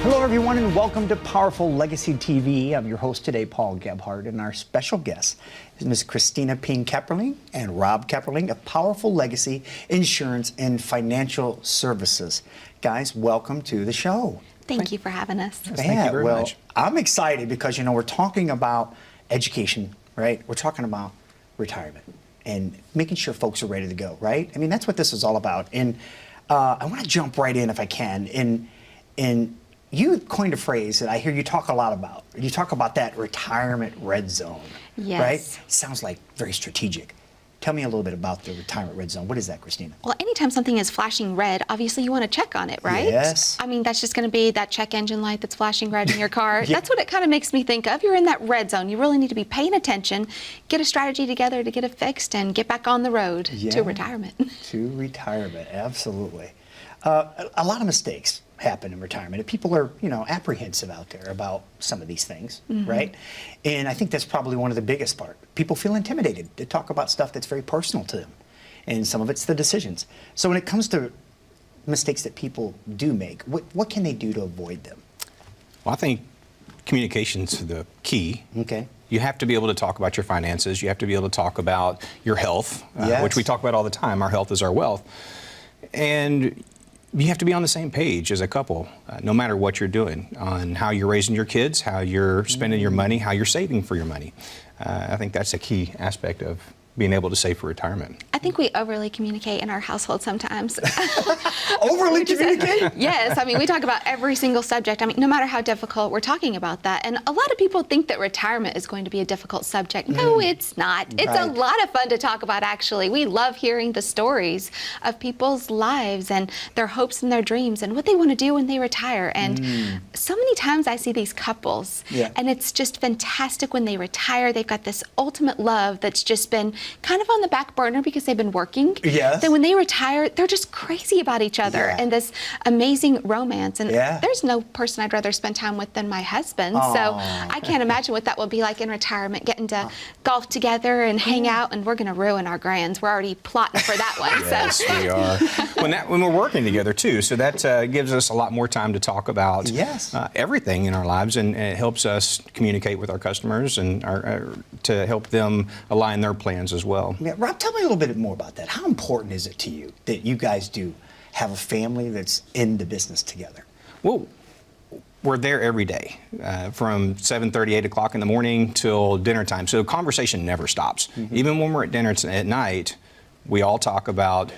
Hello, everyone, and welcome to Powerful Legacy TV. I'm your host today, Paul Gebhardt, and our special guest is Ms. Kristina Payne-Kepperling and Rob Kepperling of Powerful Legacy Insurance and Financial Services. Guys, welcome to the show. Thank you for having us. Yes, thank you very much. I'm excited because, you know, we're talking about education, right? We're talking about retirement and making sure folks are ready to go, right? I mean, that's what this is all about. And I want to jump right in if I can. And you coined a phrase that I hear you talk a lot about. You talk about that retirement red zone, Yes. right? Sounds like very strategic. Tell me a little bit about the retirement red zone. What is that, Kristina? Well, anytime something is flashing red, obviously you want to check on it, right? Yes. I mean, that's just going to be that check engine light that's flashing red in your car. Yeah. That's what it kind of makes me think of. You're in that red zone. You really need to be paying attention, get a strategy together to get it fixed, and get back on the road to retirement. To retirement, absolutely. A lot of mistakes happen in retirement. People are, you know, apprehensive out there about some of these things, right? And I think that's probably one of the biggest part. People feel intimidated to talk about stuff that's very personal to them, and some of it's the decisions. So when it comes to mistakes that people do make, what can they do to avoid them? Well, I think communication's the key. Okay. You have to be able to talk about your finances. You have to be able to talk about your health, Yes. which we talk about all the time. Our health is our wealth. And you have to be on the same page as a couple, no matter what you're doing, on how you're raising your kids, how you're spending your money, how you're saving for your money. I think that's a key aspect of being able to save for retirement. I think we overly communicate in our household sometimes. Overly communicate? Yes, I mean, we talk about every single subject. I mean, no matter how difficult, we're talking about that. And a lot of people think that retirement is going to be a difficult subject. No, it's not. It's a lot of fun to talk about, actually. We love hearing the stories of people's lives and their hopes and their dreams and what they want to do when they retire. And so many times I see these couples, and it's just fantastic when they retire. They've got this ultimate love that's just been kind of on the back burner because they've been working. Yes. Then when they retire, they're just crazy about each other and this amazing romance. And there's no person I'd rather spend time with than my husband. Aww. So I can't imagine what that will be like in retirement, getting to golf together and hang out. And we're going to ruin our grands. We're already plotting for that one. Yes, we are. When we're working together, too. So that gives us a lot more time to talk about everything in our lives. And it helps us communicate with our customers and to help them align their plans as well. Yeah, Rob, tell me a little bit more about that. How important is it to you that you guys do have a family that's in the business together? Well, we're there every day, from 7:30, 8 o'clock in the morning till dinner time. So conversation never stops. Even when we're at dinner at night, we all talk about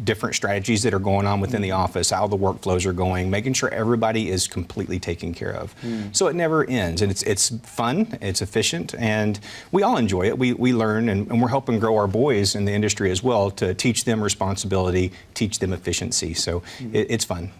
different strategies that are going on within the office, how the workflows are going, making sure everybody is completely taken care of. So it never ends, and it's fun, it's efficient, and we all enjoy it. We learn, and we're helping grow our boys in the industry as well to teach them responsibility, teach them efficiency. So it's fun.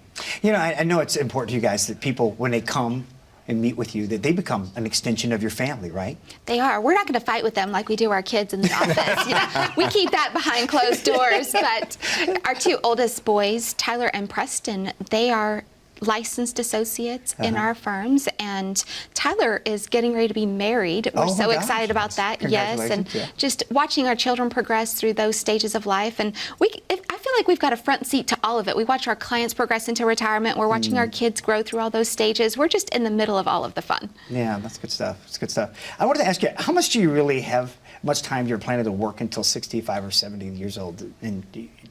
You know, I know it's important to you guys that people, when they come and meet with you, that they become an extension of your family, right? They are. We're not going to fight with them like we do our kids in the office. You know, we keep that behind closed doors. But our two oldest boys, Tyler and Preston, they are licensed associates in our firms, and Tyler is getting ready to be married. We're so excited about that. Yes, and just watching our children progress through those stages of life, and I feel like we've got a front seat to all of it. We watch our clients progress into retirement. We're watching our kids grow through all those stages. We're just in the middle of all of the fun. Yeah, that's good stuff. That's good stuff. I wanted to ask you, how much do you really have, much time you're planning to work until 65 or 70 years old? And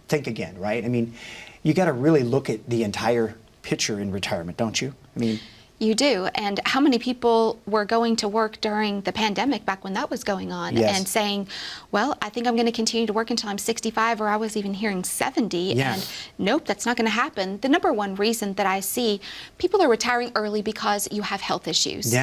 think again, right? I mean, you got to really look at the entire picture in retirement, don't you? I mean, You do. And how many people were going to work during the pandemic back when that was going on and saying, well, I think I'm going to continue to work until I'm 65, or I was even hearing 70. And nope, that's not going to happen. The number one reason that I see people are retiring early because you have health issues.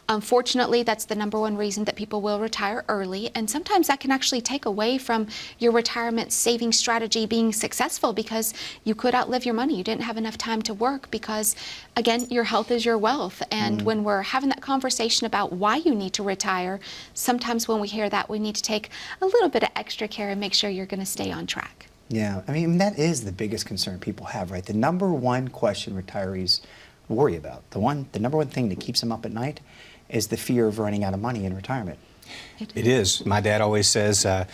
Unfortunately, that's the number one reason that people will retire early. And sometimes that can actually take away from your retirement saving strategy being successful, because you could outlive your money. You didn't have enough time to work because, again, your health is your wealth. And when we're having that conversation about why you need to retire, sometimes when we hear that, we need to take a little bit of extra care and make sure you're going to stay on track. Yeah, I mean, that is the biggest concern people have, right? The number one question retirees worry about, the number one thing that keeps them up at night is the fear of running out of money in retirement. It is. My dad always says, well,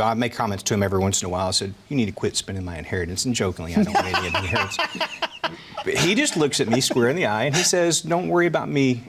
I make comments to him every once in a while. I said, you need to quit spending my inheritance. And jokingly, I don't want any of the inheritance. But he just looks at me square in the eye and he says, don't worry about me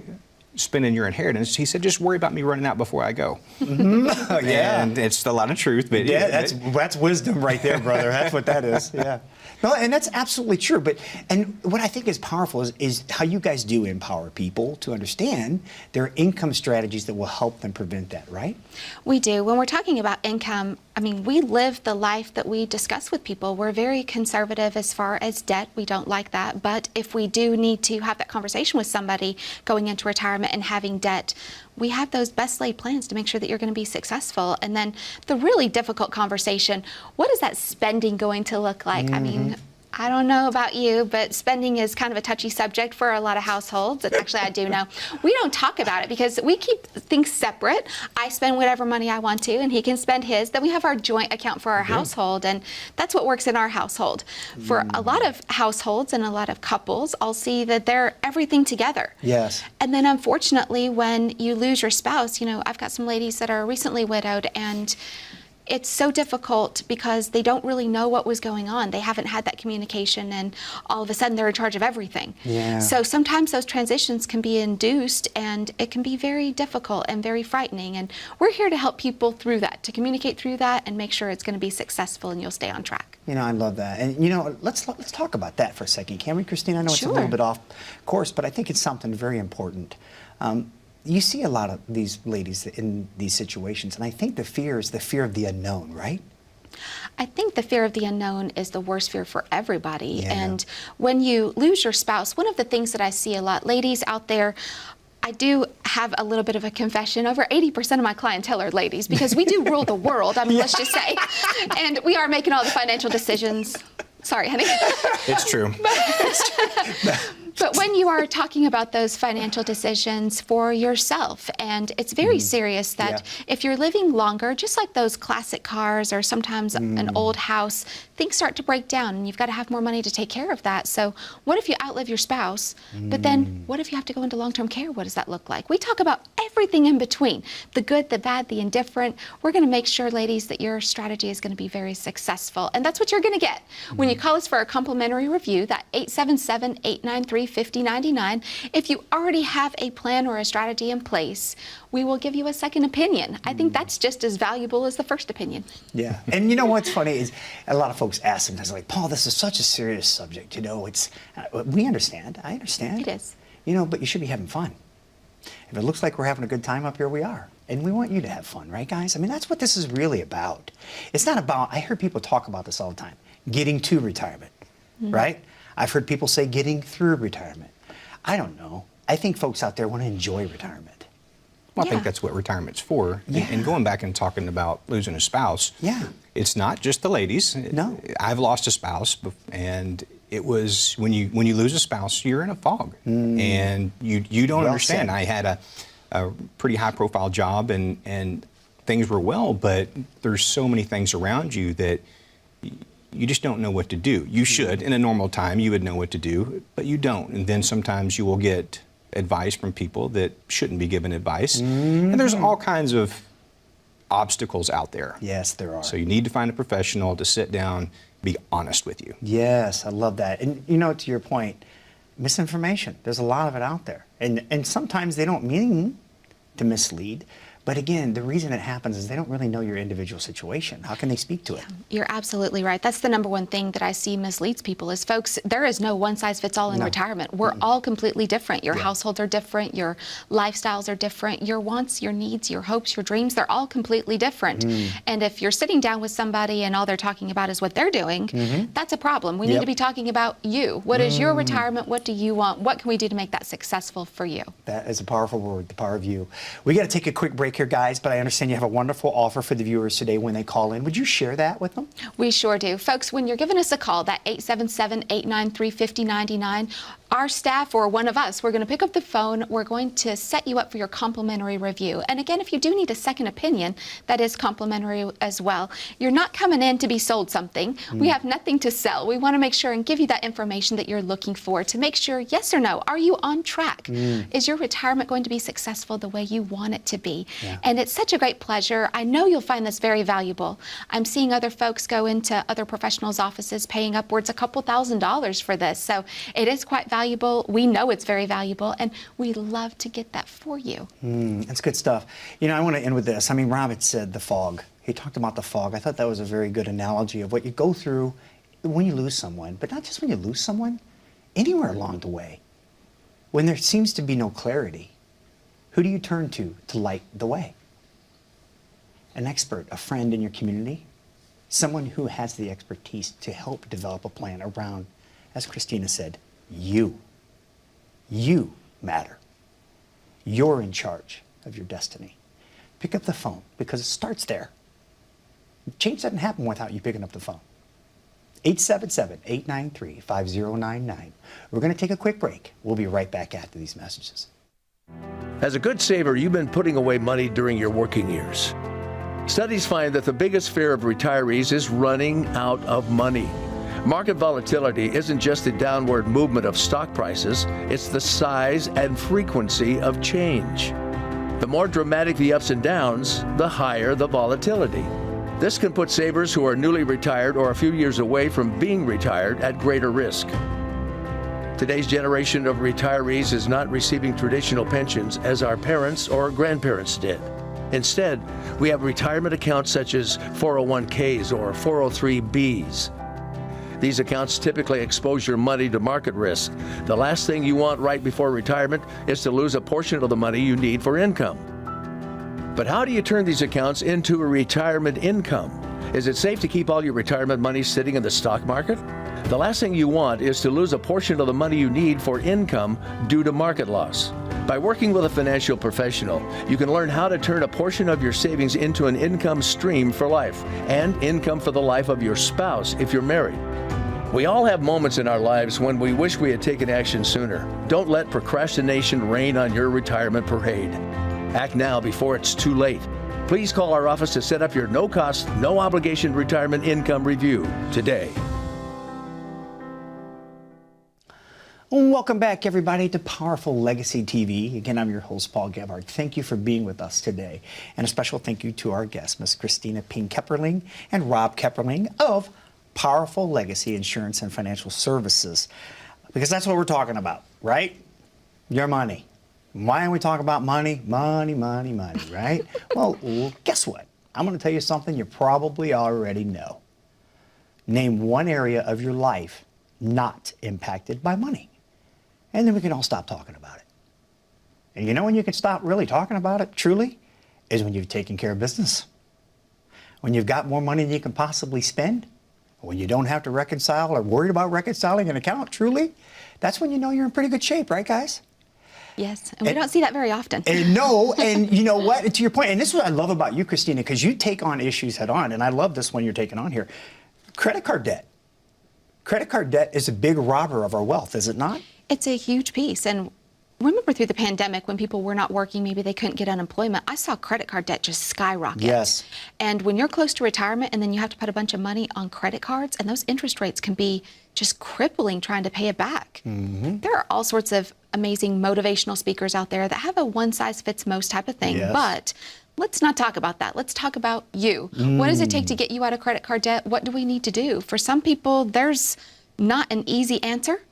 spending your inheritance. He said, just worry about me running out before I go. Mm-hmm. Yeah. And it's a lot of truth. But yeah, that's wisdom right there, brother. That's what that is. Yeah. No, and that's absolutely true. And what I think is powerful is how you guys do empower people to understand their income strategies that will help them prevent that, right? We do. When we're talking about income, I mean, we live the life that we discuss with people. We're very conservative as far as debt. We don't like that. But if we do need to have that conversation with somebody going into retirement and having debt, we have those best laid plans to make sure that you're going to be successful. And then the really difficult conversation, what is that spending going to look like? I mean, I don't know about you, but spending is kind of a touchy subject for a lot of households. And actually, I do know. We don't talk about it because we keep things separate. I spend whatever money I want to, and he can spend his. Then we have our joint account for our household, and that's what works in our household. For a lot of households and a lot of couples, I'll see that they're everything together. Yes. And then unfortunately, when you lose your spouse, you know, I've got some ladies that are recently widowed, and it's so difficult because they don't really know what was going on. They haven't had that communication, and all of a sudden they're in charge of everything. Yeah. So sometimes those transitions can be induced, and it can be very difficult and very frightening. And we're here to help people through that, to communicate through that and make sure it's going to be successful and you'll stay on track. You know, I love that. And, you know, let's talk about that for a second, can we, Kristina? I know it's a little bit off course, but I think it's something very important. You see a lot of these ladies in these situations, and I think the fear is the fear of the unknown, right? I think the fear of the unknown is the worst fear for everybody. Yeah. And when you lose your spouse, one of the things that I see a lot, ladies out there, I do have a little bit of a confession. Over 80% of my clientele are ladies because we do rule the world, I mean, let's just say. And we are making all the financial decisions. Sorry, honey. It's true. But when you are talking about those financial decisions for yourself, and it's very serious that if you're living longer, just like those classic cars or sometimes an old house, things start to break down and you've got to have more money to take care of that. So what if you outlive your spouse, but then what if you have to go into long-term care? What does that look like? We talk about everything in between, the good, the bad, the indifferent. We're going to make sure, ladies, that your strategy is going to be very successful. And that's what you're going to get when you call us for a complimentary review, that 877-893-5099. If you already have a plan or a strategy in place, we will give you a second opinion. I think that's just as valuable as the first opinion. Yeah. And you know what's funny is a lot of folks ask sometimes, like, Paul, this is such a serious subject. You know, we understand. I understand. It is. You know, but you should be having fun. If it looks like we're having a good time up here, we are. And we want you to have fun, right, guys? I mean, that's what this is really about. It's not about, I hear people talk about this all the time, getting to retirement, right? I've heard people say getting through retirement. I don't know. I think folks out there want to enjoy retirement. Well, I think that's what retirement's for. Yeah. And going back and talking about losing a spouse, it's not just the ladies. No. I've lost a spouse, and it was when you lose a spouse, you're in a fog, and you don't understand. I had a pretty high-profile job, and things were well, but there's so many things around you that you just don't know what to do. You should, in a normal time, you would know what to do, but you don't. And then sometimes you will get advice from people that shouldn't be given advice. And there's all kinds of obstacles out there. Yes, there are. So you need to find a professional to sit down, be honest with you. Yes, I love that. And you know, to your point, misinformation, there's a lot of it out there. And sometimes they don't mean to mislead. But again, the reason it happens is they don't really know your individual situation. How can they speak to it? You're absolutely right. That's the number one thing that I see misleads people is, folks, there is no one size fits all in retirement. We're all completely different. Your households are different. Your lifestyles are different. Your wants, your needs, your hopes, your dreams, they're all completely different. And if you're sitting down with somebody and all they're talking about is what they're doing, that's a problem. We need to be talking about you. What is your retirement? What do you want? What can we do to make that successful for you? That is a powerful word, the power of you. We got to take a quick break here, guys, but I understand you have a wonderful offer for the viewers today when they call in. Would you share that with them? We sure do. Folks, when you're giving us a call, that 877-893-5099, our staff or one of us, we're going to pick up the phone. We're going to set you up for your complimentary review. And again, if you do need a second opinion, that is complimentary as well. You're not coming in to be sold something. We have nothing to sell. We want to make sure and give you that information that you're looking for to make sure, yes or no, are you on track? Is your retirement going to be successful the way you want it to be? Yeah. And it's such a great pleasure. I know you'll find this very valuable. I'm seeing other folks go into other professionals' offices paying upwards a couple $1,000s for this. So it is quite valuable. We know it's very valuable, and we love to get that for you. That's good stuff. You know, I want to end with this. I mean, Rob had said the fog. He talked about the fog. I thought that was a very good analogy of what you go through when you lose someone, but not just when you lose someone, anywhere along the way. When there seems to be no clarity, who do you turn to light the way? An expert, a friend in your community, someone who has the expertise to help develop a plan around, as Kristina said, you. You matter. You're in charge of your destiny. Pick up the phone, because it starts there. Change doesn't happen without you picking up the phone. 877-893-5099. We're going to take a quick break. We'll be right back after these messages. As a good saver, you've been putting away money during your working years. Studies find that the biggest fear of retirees is running out of money. Market volatility isn't just the downward movement of stock prices, it's the size and frequency of change. The more dramatic the ups and downs, the higher the volatility. This can put savers who are newly retired or a few years away from being retired at greater risk. Today's generation of retirees is not receiving traditional pensions as our parents or grandparents did. Instead, we have retirement accounts such as 401ks or 403bs. These accounts typically expose your money to market risk. The last thing you want right before retirement is to lose a portion of the money you need for income. But how do you turn these accounts into a retirement income? Is it safe to keep all your retirement money sitting in the stock market? The last thing you want is to lose a portion of the money you need for income due to market loss. By working with a financial professional, you can learn how to turn a portion of your savings into an income stream for life and income for the life of your spouse if you're married. We all have moments in our lives when we wish we had taken action sooner. Don't let procrastination reign on your retirement parade. Act now before it's too late. Please call our office to set up your no-cost, no-obligation retirement income review today. Welcome back, everybody, to Powerful Legacy TV. Again, I'm your host, Paul Gebhardt. Thank you for being with us today. And a special thank you to our guests, Ms. Kristina Ping-Kepperling and Rob Kepperling of Powerful Legacy Insurance and Financial Services. Because that's what we're talking about, right? Your money. Why are we talking about money? Money, money, money, right? Well, guess what? I'm going to tell you something you probably already know. Name one area of your life not impacted by money. And then we can all stop talking about it. And you know when you can stop really talking about it, truly, is when you've taken care of business. When you've got more money than you can possibly spend. When you don't have to reconcile or worried about reconciling an account, truly, that's when you know you're in pretty good shape, right, guys? Yes, and we don't see that very often. And no, and you know what? To your point, and this is what I love about you, Kristina, because you take on issues head on, and I love this one you're taking on here. Credit card debt. Credit card debt is a big robber of our wealth, is it not? It's a huge piece. And remember through the pandemic when people were not working, maybe they couldn't get unemployment, I saw credit card debt just skyrocket. Yes. And when you're close to retirement and then you have to put a bunch of money on credit cards, and those interest rates can be just crippling trying to pay it back. There are all sorts of amazing motivational speakers out there that have a one-size-fits-most type of thing. Yes. But let's not talk about that. Let's talk about you. What does it take to get you out of credit card debt? What do we need to do? For some people, there's not an easy answer.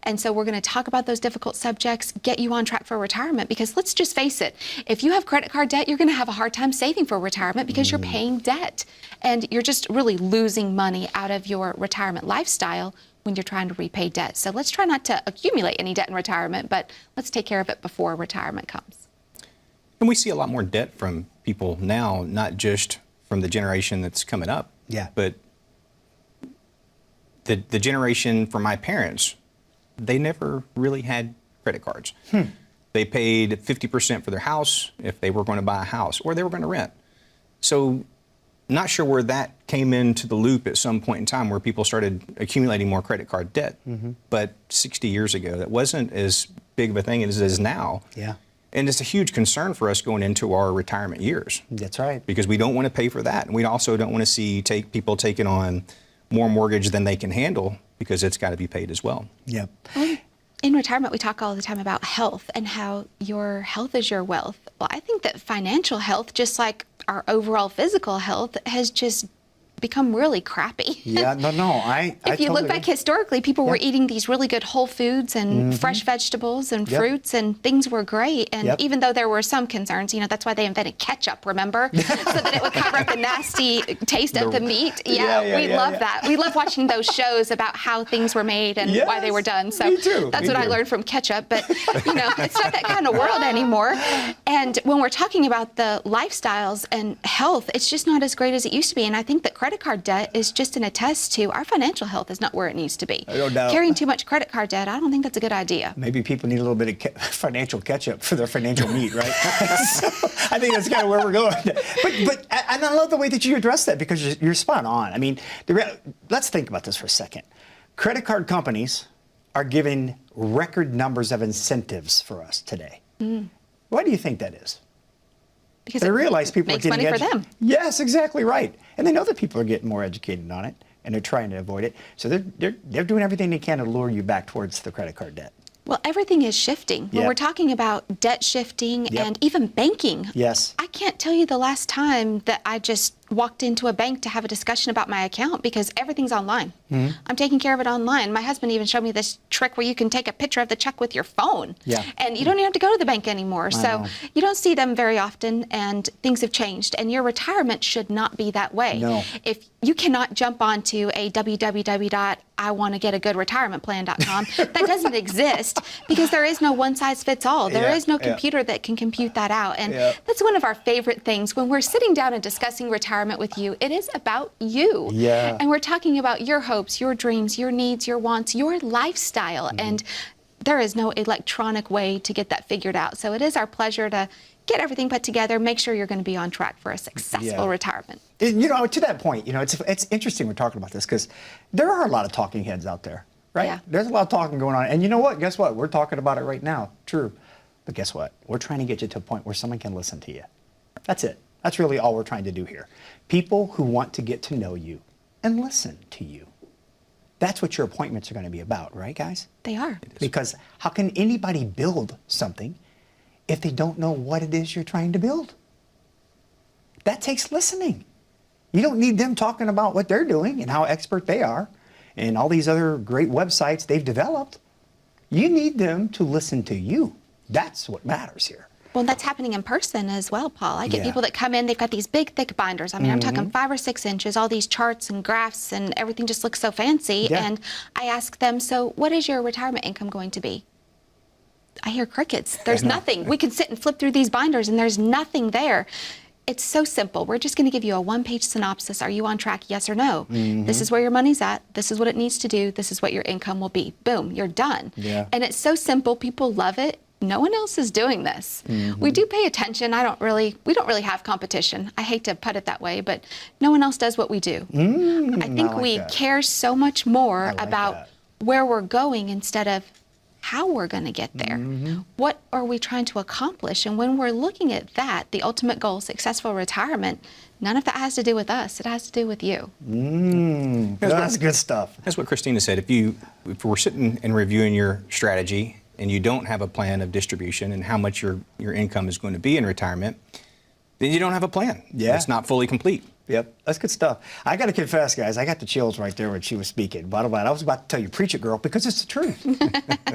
And so we're going to talk about those difficult subjects, get you on track for retirement, because let's just face it, if you have credit card debt, you're going to have a hard time saving for retirement because you're paying debt. And you're just really losing money out of your retirement lifestyle when you're trying to repay debt. So let's try not to accumulate any debt in retirement, but let's take care of it before retirement comes. And we see a lot more debt from people now, not just from the generation that's coming up, but the generation from my parents. They never really had credit cards. They paid 50% for their house if they were going to buy a house or they were going to rent. So not sure where that came into the loop at some point in time where people started accumulating more credit card debt. But 60 years ago, that wasn't as big of a thing as it is now. Yeah. And it's a huge concern for us going into our retirement years. That's right. Because we don't want to pay for that. And we also don't want to see people taking on more mortgage than they can handle because it's got to be paid as well. Yep. In retirement, we talk all the time about health and how your health is your wealth. Well, I think that financial health, just like our overall physical health, has just become really crappy. Yeah, no, I If you totally look back agree. historically, people were eating these really good whole foods and fresh vegetables and fruits, and things were great. And even though there were some concerns, that's why they invented ketchup, remember? So that it would cover up the nasty taste of the meat. Yeah, we love that. We love watching those shows about how things were made and why they were done. So me too, that's me what I too. learned from ketchup. But, it's not that kind of world anymore. And when we're talking about the lifestyles and health, it's just not as great as it used to be. And I think that credit card debt is just an attest to our financial health is not where it needs to be. No doubt. Carrying too much credit card debt, I don't think that's a good idea. Maybe people need a little bit of financial ketchup for their financial meat, right? So I think that's kind of where we're going. But and I love the way that you address that because you're spot on. I mean, let's think about this for a second. Credit card companies are giving record numbers of incentives for us today. Why do you think that is? Because They it realize people makes are getting money for them. Yes, exactly right. And they know that people are getting more educated on it, and they're trying to avoid it. So they're doing everything they can to lure you back towards the credit card debt. Well, everything is shifting. When Yep. we're talking about debt shifting Yep. and even banking, Yes. I can't tell you the last time that I just walked into a bank to have a discussion about my account because everything's online. I'm taking care of it online. My husband even showed me this trick where you can take a picture of the check with your phone. Yeah. And you don't even have to go to the bank anymore. So know. you don't see them very often, and things have changed. And your retirement should not be that way. No. If you cannot jump onto a www.iwantogetagootretirementplan.com, that doesn't exist because there is no one size fits all. There is no computer that can compute that out. And that's one of our favorite things when we're sitting down and discussing retirement with you. It is about you. Yeah. And we're talking about your hopes, your dreams, your needs, your wants, your lifestyle. And there is no electronic way to get that figured out. So it is our pleasure to get everything put together, make sure you're going to be on track for a successful retirement. To that point, it's interesting we're talking about this because there are a lot of talking heads out there, right? Yeah. There's a lot of talking going on. And you know what? Guess what? We're talking about it right now. True. But guess what? We're trying to get you to a point where someone can listen to you. That's it. That's really all we're trying to do here. People who want to get to know you and listen to you. That's what your appointments are going to be about, right, guys? They are. Because how can anybody build something if they don't know what it is you're trying to build? That takes listening. You don't need them talking about what they're doing and how expert they are and all these other great websites they've developed. You need them to listen to you. That's what matters here. Well, that's happening in person as well, Paul. I get Yeah. people that come in, they've got these big, thick binders. I mean, I'm talking 5 or 6 inches, all these charts and graphs, and everything just looks so fancy. Yeah. And I ask them, so what is your retirement income going to be? I hear crickets. There's nothing. We could sit and flip through these binders, and there's nothing there. It's so simple. We're just going to give you a one-page synopsis. Are you on track? Yes or no? This is where your money's at. This is what it needs to do. This is what your income will be. Boom, you're done. Yeah. And it's so simple. People love it. No one else is doing this. We do pay attention. We don't really have competition. I hate to put it that way, but no one else does what we do. I think like we that. care so much more like about that. where we're going instead of how we're going to get there. What are we trying to accomplish? And when we're looking at that, the ultimate goal, successful retirement, none of that has to do with us. It has to do with you. That's good stuff. That's what Kristina said. If we're sitting and reviewing your strategy and you don't have a plan of distribution and how much your income is going to be in retirement, then you don't have a plan. Yeah. It's not fully complete. Yep, that's good stuff. I got to confess, guys, I got the chills right there when she was speaking. Bottom line, I was about to tell you, preach it, girl, because it's the truth.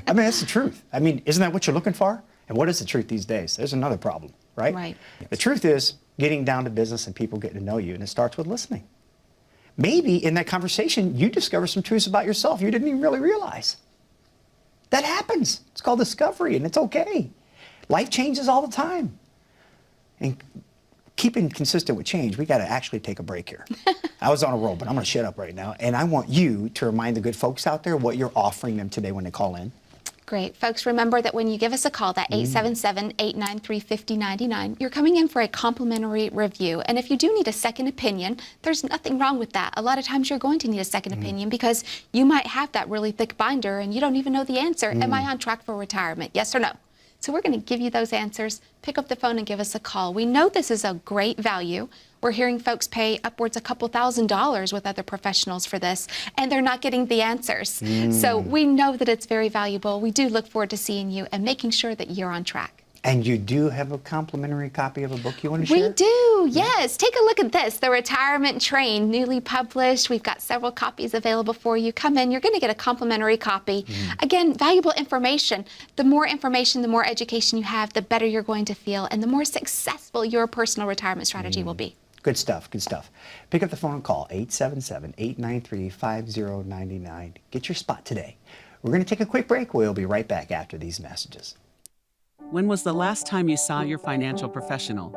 I mean, it's the truth. I mean, isn't that what you're looking for? And what is the truth these days? There's another problem, right? Right. The truth is getting down to business and people getting to know you, and it starts with listening. Maybe in that conversation, you discover some truths about yourself you didn't even really realize. That happens. It's called discovery, and it's okay. Life changes all the time. And keeping consistent with change, we got to actually take a break here. I was on a roll, but I'm going to shut up right now. And I want you to remind the good folks out there what you're offering them today when they call in. Great. Folks, remember that when you give us a call, that 877-893-5099, you're coming in for a complimentary review. And if you do need a second opinion, there's nothing wrong with that. A lot of times you're going to need a second opinion because you might have that really thick binder and you don't even know the answer. Am I on track for retirement? Yes or no? So we're going to give you those answers. Pick up the phone and give us a call. We know this is a great value. We're hearing folks pay upwards a couple $1,000s with other professionals for this, and they're not getting the answers. So we know that it's very valuable. We do look forward to seeing you and making sure that you're on track. And you do have a complimentary copy of a book you want to share? We do, yes. Take a look at this, The Retirement Train, newly published. We've got several copies available for you. Come in, you're going to get a complimentary copy. Again, valuable information. The more information, the more education you have, the better you're going to feel, and the more successful your personal retirement strategy will be. Good stuff, good stuff. Pick up the phone and call 877-893-5099. Get your spot today. We're going to take a quick break. We'll be right back after these messages. When was the last time you saw your financial professional?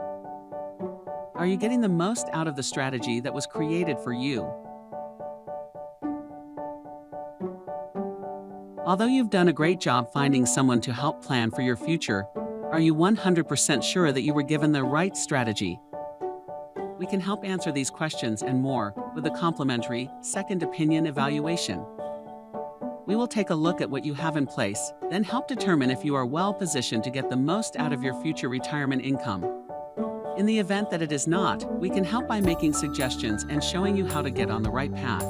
Are you getting the most out of the strategy that was created for you? Although you've done a great job finding someone to help plan for your future, are you 100% sure that you were given the right strategy? We can help answer these questions and more with a complimentary second opinion evaluation. We will take a look at what you have in place, then help determine if you are well positioned to get the most out of your future retirement income. In the event that it is not, we can help by making suggestions and showing you how to get on the right path.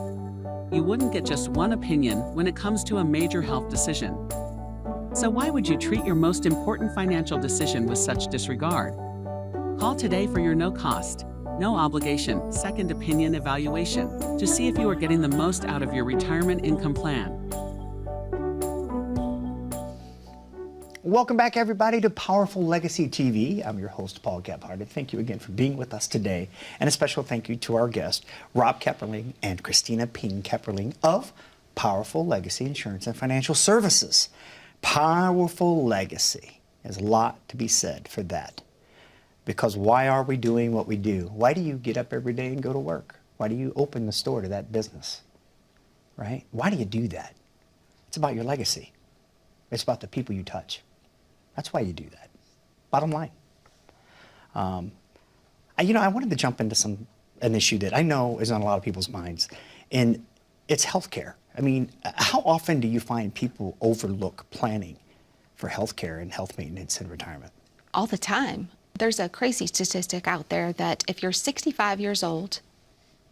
You wouldn't get just one opinion when it comes to a major health decision. So why would you treat your most important financial decision with such disregard? Call today for your no-cost, no-obligation second opinion evaluation to see if you are getting the most out of your retirement income plan. Welcome back, everybody, to Powerful Legacy TV. I'm your host, Paul Gebhardt, and thank you again for being with us today. And a special thank you to our guests, Rob Kepperling and Kristina Ping Kepperling of Powerful Legacy Insurance and Financial Services. Powerful Legacy. There's a lot to be said for that. Because why are we doing what we do? Why do you get up every day and go to work? Why do you open the store to that business? Right? Why do you do that? It's about your legacy. It's about the people you touch. That's why you do that. Bottom line. I wanted to jump into an issue that I know is on a lot of people's minds, and it's healthcare. I mean, how often do you find people overlook planning for healthcare and health maintenance in retirement? All the time. There's a crazy statistic out there that if you're 65 years old,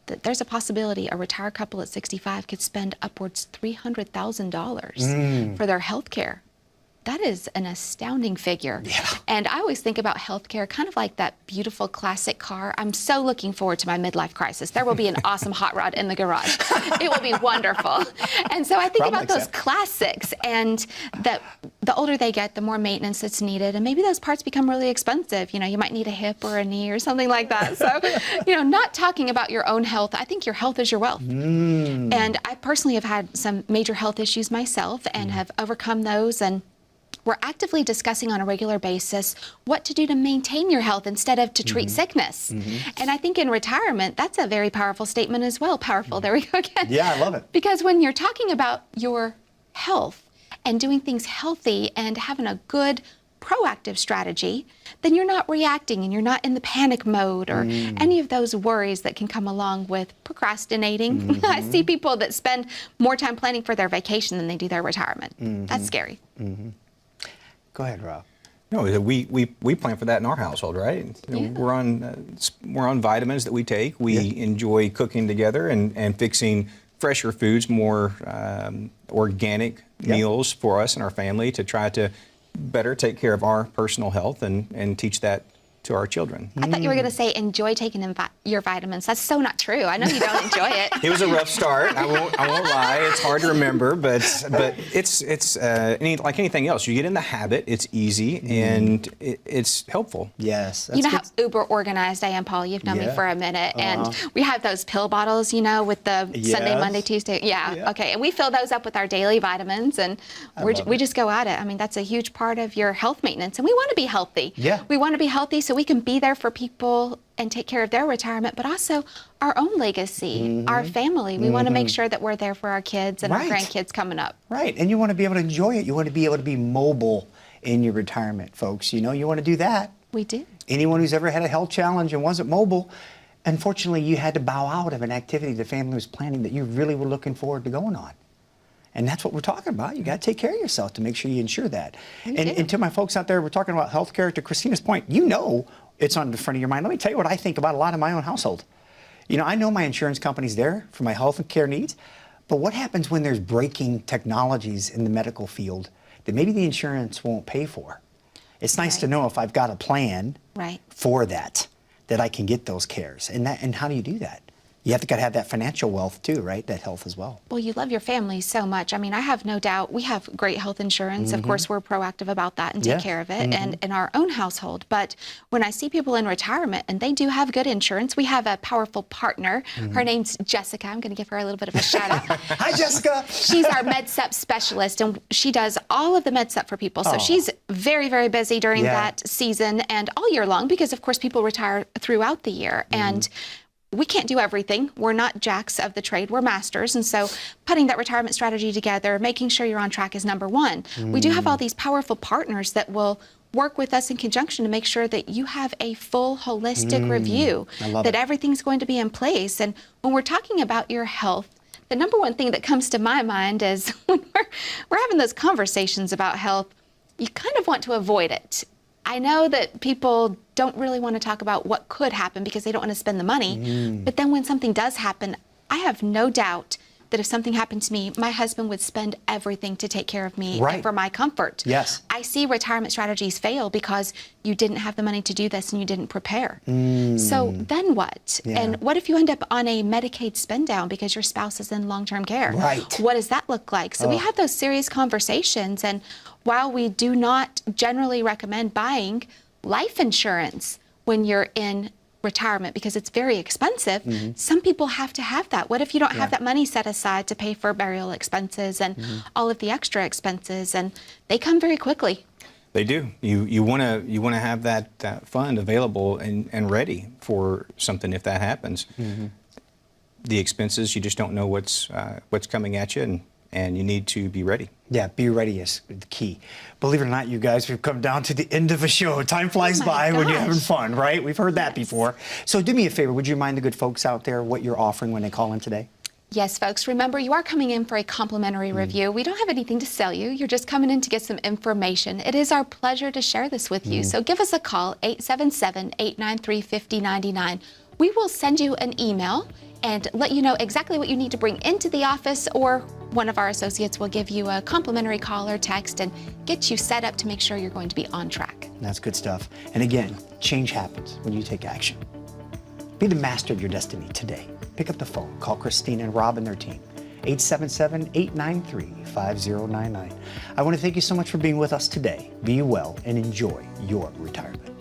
that there's a possibility a retired couple at 65 could spend upwards $300,000 for their health care. That is an astounding figure. Yeah. And I always think about healthcare kind of like that beautiful classic car. I'm so looking forward to my midlife crisis. There will be an awesome hot rod in the garage. It will be wonderful. And so I think about those classics, and that the older they get, the more maintenance that's needed. And maybe those parts become really expensive. You know, you might need a hip or a knee or something like that. So, not talking about your own health, I think your health is your wealth. And I personally have had some major health issues myself and have overcome those, and we're actively discussing on a regular basis what to do to maintain your health instead of to treat sickness. And I think in retirement, that's a very powerful statement as well. Powerful, there we go again. Yeah, I love it. Because when you're talking about your health and doing things healthy and having a good proactive strategy, then you're not reacting and you're not in the panic mode or any of those worries that can come along with procrastinating. I see people that spend more time planning for their vacation than they do their retirement. That's scary. Go ahead, Rob. No, we plan for that in our household, right? We're on vitamins that we take. We enjoy cooking together and fixing fresher foods, more organic meals for us and our family to try to better take care of our personal health and teach that to our children. I thought you were going to say enjoy taking your vitamins. That's so not true. I know you don't enjoy it. It was a rough start. I won't lie. It's hard to remember, but it's like anything else. You get in the habit. It's easy and it's helpful. Yes. You know how uber organized I am, Paul. You've known me for a minute, and we have those pill bottles, with the Sunday, Monday, Tuesday. Yeah. Okay. And we fill those up with our daily vitamins, and we just go at it. I mean, that's a huge part of your health maintenance, and we want to be healthy. Yeah. We want to be healthy so we can be there for people and take care of their retirement, but also our own legacy, our family. We want to make sure that we're there for our kids and our grandkids coming up. Right, and you want to be able to enjoy it. You want to be able to be mobile in your retirement, folks. You know, you want to do that. We do. Anyone who's ever had a health challenge and wasn't mobile, unfortunately, you had to bow out of an activity the family was planning that you really were looking forward to going on. And that's what we're talking about. You got to take care of yourself to make sure you ensure that. And to my folks out there, we're talking about healthcare. To Kristina's point, you know it's on the front of your mind. Let me tell you what I think about a lot in my own household. You know, I know my insurance company's there for my health and care needs, but what happens when there's breaking technologies in the medical field that maybe the insurance won't pay for? It's nice to know if I've got a plan for that I can get those cares. And how do you do that? You have to have that financial wealth too, right? That health as well. Well, you love your family so much. I mean, I have no doubt we have great health insurance. Of course, we're proactive about that and take care of it and in our own household. But when I see people in retirement and they do have good insurance, we have a powerful partner. Her name's Jessica. I'm going to give her a little bit of a shout out. Hi, Jessica. She's our MedSup specialist, and she does all of the MedSup for people. So she's very, very busy during that season and all year long because, of course, people retire throughout the year. And we can't do everything. We're not jacks of the trade, we're masters. And so putting that retirement strategy together, making sure you're on track is number one. We do have all these powerful partners that will work with us in conjunction to make sure that you have a full holistic review, that everything's going to be in place. And when we're talking about your health, the number one thing that comes to my mind is when we're having those conversations about health, you kind of want to avoid it. I know that people don't really want to talk about what could happen because they don't want to spend the money. But then when something does happen, I have no doubt that if something happened to me, my husband would spend everything to take care of me and for my comfort. Yes. I see retirement strategies fail because you didn't have the money to do this and you didn't prepare. So then what? And what if you end up on a Medicaid spend down because your spouse is in long-term care? What does that look like? So we have those serious conversations. And while we do not generally recommend buying life insurance when you're in retirement because it's very expensive, some people have to have that. What if you don't have that money set aside to pay for burial expenses and all of the extra expenses? And they come very quickly. They do. You want to have that fund available and ready for something if that happens. The expenses, you just don't know what's coming at you, and you need to be ready. Yeah, be ready is the key. Believe it or not, you guys, we've come down to the end of a show. Time flies by when you're having fun, right? We've heard that before. So do me a favor, would you remind the good folks out there what you're offering when they call in today? Yes, folks, remember you are coming in for a complimentary review. We don't have anything to sell you. You're just coming in to get some information. It is our pleasure to share this with you. So give us a call, 877-893-5099. We will send you an email and let you know exactly what you need to bring into the office, or one of our associates will give you a complimentary call or text and get you set up to make sure you're going to be on track. That's good stuff. And again, change happens when you take action. Be the master of your destiny today. Pick up the phone, call Kristina and Rob and their team, 877-893-5099. I want to thank you so much for being with us today. Be well and enjoy your retirement.